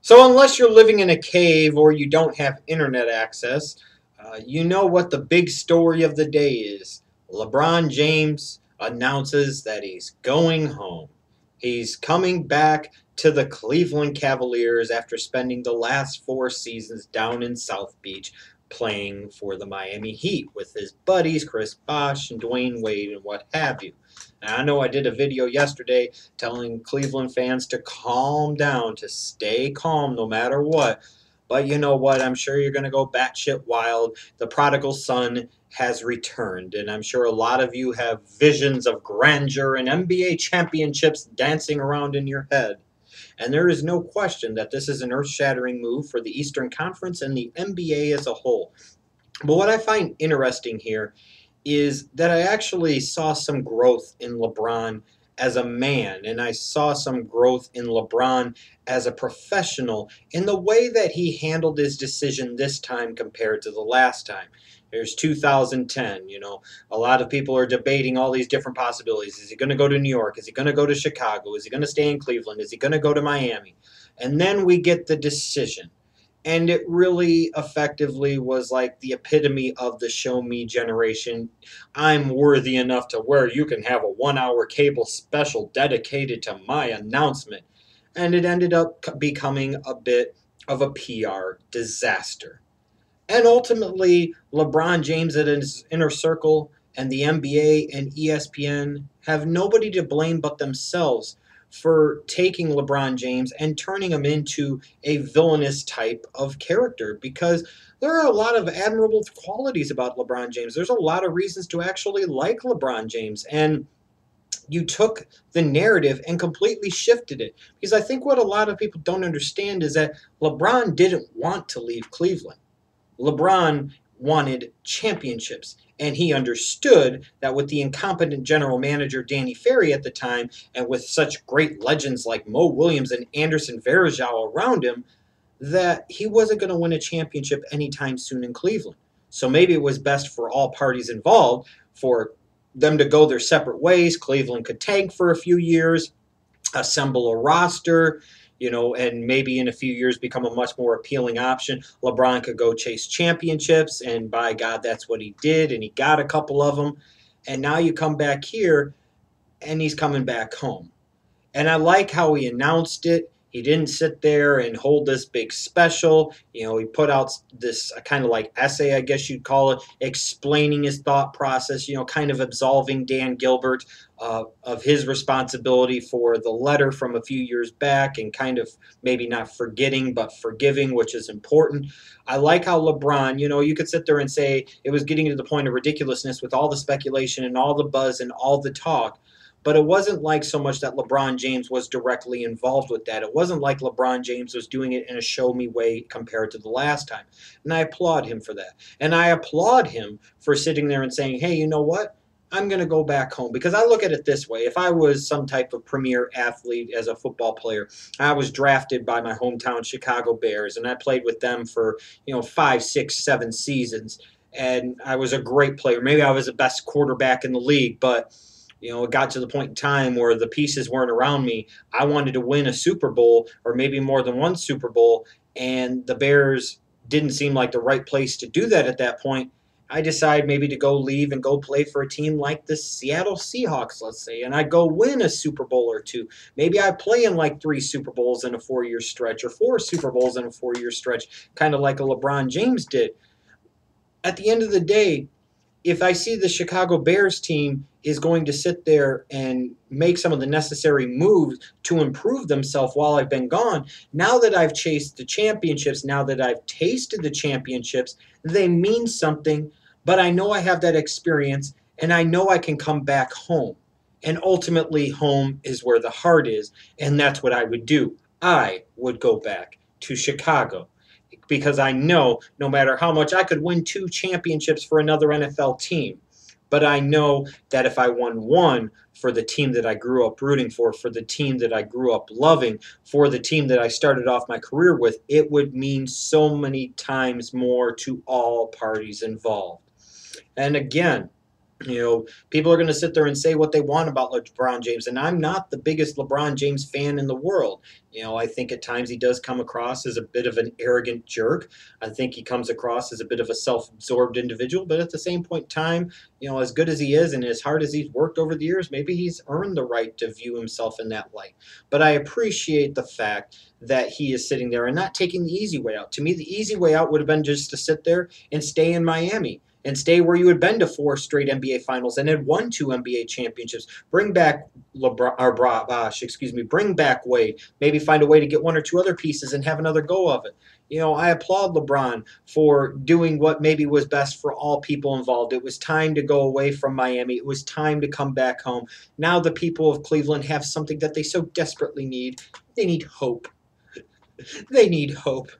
So unless you're living in a cave or you don't have internet access, you know what the big story of the day is. LeBron James announces that he's going home. He's coming back to the Cleveland Cavaliers after spending the last 4 seasons down in South Beach playing for the Miami Heat with his buddies Chris Bosh and Dwayne Wade and what have you. Now, I know I did a video yesterday telling Cleveland fans to calm down, to stay calm no matter what. But you know what? I'm sure you're going to go batshit wild. The prodigal son has returned, and I'm sure a lot of you have visions of grandeur and NBA championships dancing around in your head. And there is no question that this is an earth shattering move for the Eastern Conference and the NBA as a whole. But what I find interesting here is that I actually saw some growth in LeBron as a man, and I saw some growth in LeBron as a professional in the way that he handled his decision this time compared to the last time. There's 2010, a lot of people are debating all these different possibilities. Is he going to go to New York? Is he going to go to Chicago? Is he going to stay in Cleveland? Is he going to go to Miami? And then we get the decision. And it really effectively was like the epitome of the show me generation. I'm worthy enough to where you can have a 1 hour cable special dedicated to my announcement. And it ended up becoming a bit of a PR disaster. And ultimately, LeBron James and his inner circle and the NBA and ESPN have nobody to blame but themselves for taking LeBron James and turning him into a villainous type of character, because there are a lot of admirable qualities about LeBron James. There's a lot of reasons to actually like LeBron James. And you took the narrative and completely shifted it. Because I think what a lot of people don't understand is that LeBron didn't want to leave Cleveland. LeBron wanted championships, and he understood that with the incompetent general manager Danny Ferry at the time, and with such great legends like Mo Williams and Anderson Varejao around him, that he wasn't going to win a championship anytime soon in Cleveland. So maybe it was best for all parties involved for them to go their separate ways. Cleveland could tank for a few years, assemble a roster, and maybe in a few years become a much more appealing option. LeBron could go chase championships, and by God, that's what he did, and he got a couple of them. And now you come back here, and he's coming back home. And I like how he announced it. He didn't sit there and hold this big special. He put out this kind of like essay, I guess you'd call it, explaining his thought process, kind of absolving Dan Gilbert of his responsibility for the letter from a few years back, and kind of maybe not forgetting but forgiving, which is important. I like how LeBron, you could sit there and say it was getting to the point of ridiculousness with all the speculation and all the buzz and all the talk. But it wasn't like so much that LeBron James was directly involved with that. It wasn't like LeBron James was doing it in a show me way compared to the last time. And I applaud him for that. And I applaud him for sitting there and saying, hey, you know what? I'm going to go back home. Because I look at it this way. If I was some type of premier athlete as a football player, I was drafted by my hometown Chicago Bears, and I played with them for, 5, 6, 7 seasons. And I was a great player. Maybe I was the best quarterback in the league, but it got to the point in time where the pieces weren't around me. I wanted to win a Super Bowl, or maybe more than one Super Bowl, and the Bears didn't seem like the right place to do that at that point. I decided maybe to go leave and go play for a team like the Seattle Seahawks, let's say, and I go win a Super Bowl or two. Maybe I play in like 3 Super Bowls in a 4-year stretch, or 4 Super Bowls in a 4-year stretch, kind of like a LeBron James did. At the end of the day, if I see the Chicago Bears team is going to sit there and make some of the necessary moves to improve themselves while I've been gone, now that I've chased the championships, now that I've tasted the championships, they mean something, but I know I have that experience, and I know I can come back home. And ultimately, home is where the heart is, and that's what I would do. I would go back to Chicago, because I know no matter how much I could win 2 championships for another NFL team, but I know that if I won one for the team that I grew up rooting for the team that I grew up loving, for the team that I started off my career with, it would mean so many times more to all parties involved. And again, People are going to sit there and say what they want about LeBron James, and I'm not the biggest LeBron James fan in the world. I think at times he does come across as a bit of an arrogant jerk. I think he comes across as a bit of a self-absorbed individual, but at the same point in time, as good as he is and as hard as he's worked over the years, maybe he's earned the right to view himself in that light. But I appreciate the fact that he is sitting there and not taking the easy way out. To me, the easy way out would have been just to sit there and stay in Miami and stay where you had been to 4 straight NBA Finals and had won 2 NBA championships. Bring back LeBron, or bring back Wade. Maybe find a way to get 1 or 2 other pieces and have another go of it. I applaud LeBron for doing what maybe was best for all people involved. It was time to go away from Miami. It was time to come back home. Now the people of Cleveland have something that they so desperately need. They need hope. They need hope.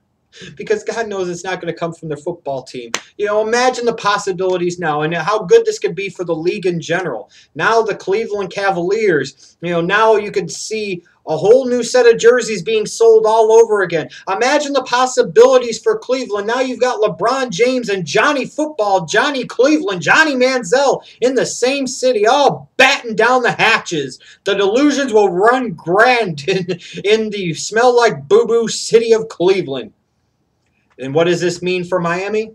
Because God knows it's not going to come from their football team. Imagine the possibilities now and how good this could be for the league in general. Now the Cleveland Cavaliers, now you could see a whole new set of jerseys being sold all over again. Imagine the possibilities for Cleveland. Now you've got LeBron James and Johnny Football, Johnny Cleveland, Johnny Manziel in the same city, all batten down the hatches. The delusions will run grand in the smell like boo-boo city of Cleveland. And what does this mean for Miami?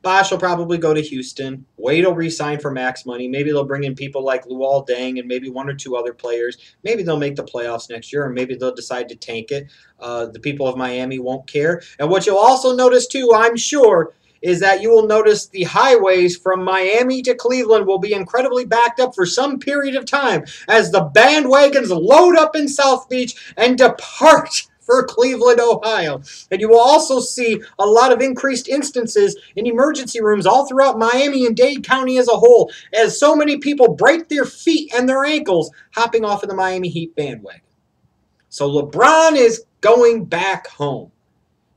Bosh will probably go to Houston. Wade will re-sign for max money. Maybe they'll bring in people like Luol Deng and maybe 1 or 2 other players. Maybe they'll make the playoffs next year, or maybe they'll decide to tank it. The people of Miami won't care. And what you'll also notice, too, I'm sure, is that you will notice the highways from Miami to Cleveland will be incredibly backed up for some period of time as the bandwagons load up in South Beach and depart for Cleveland, Ohio. And you will also see a lot of increased instances in emergency rooms all throughout Miami and Dade County as a whole, as so many people break their feet and their ankles hopping off of the Miami Heat bandwagon. So LeBron is going back home.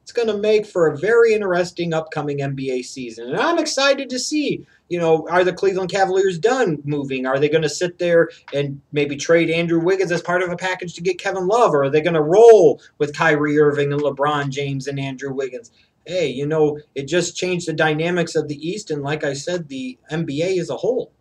It's going to make for a very interesting upcoming NBA season. And I'm excited to see, are the Cleveland Cavaliers done moving? Are they going to sit there and maybe trade Andrew Wiggins as part of a package to get Kevin Love? Or are they going to roll with Kyrie Irving and LeBron James and Andrew Wiggins? Hey, it just changed the dynamics of the East. And like I said, the NBA as a whole.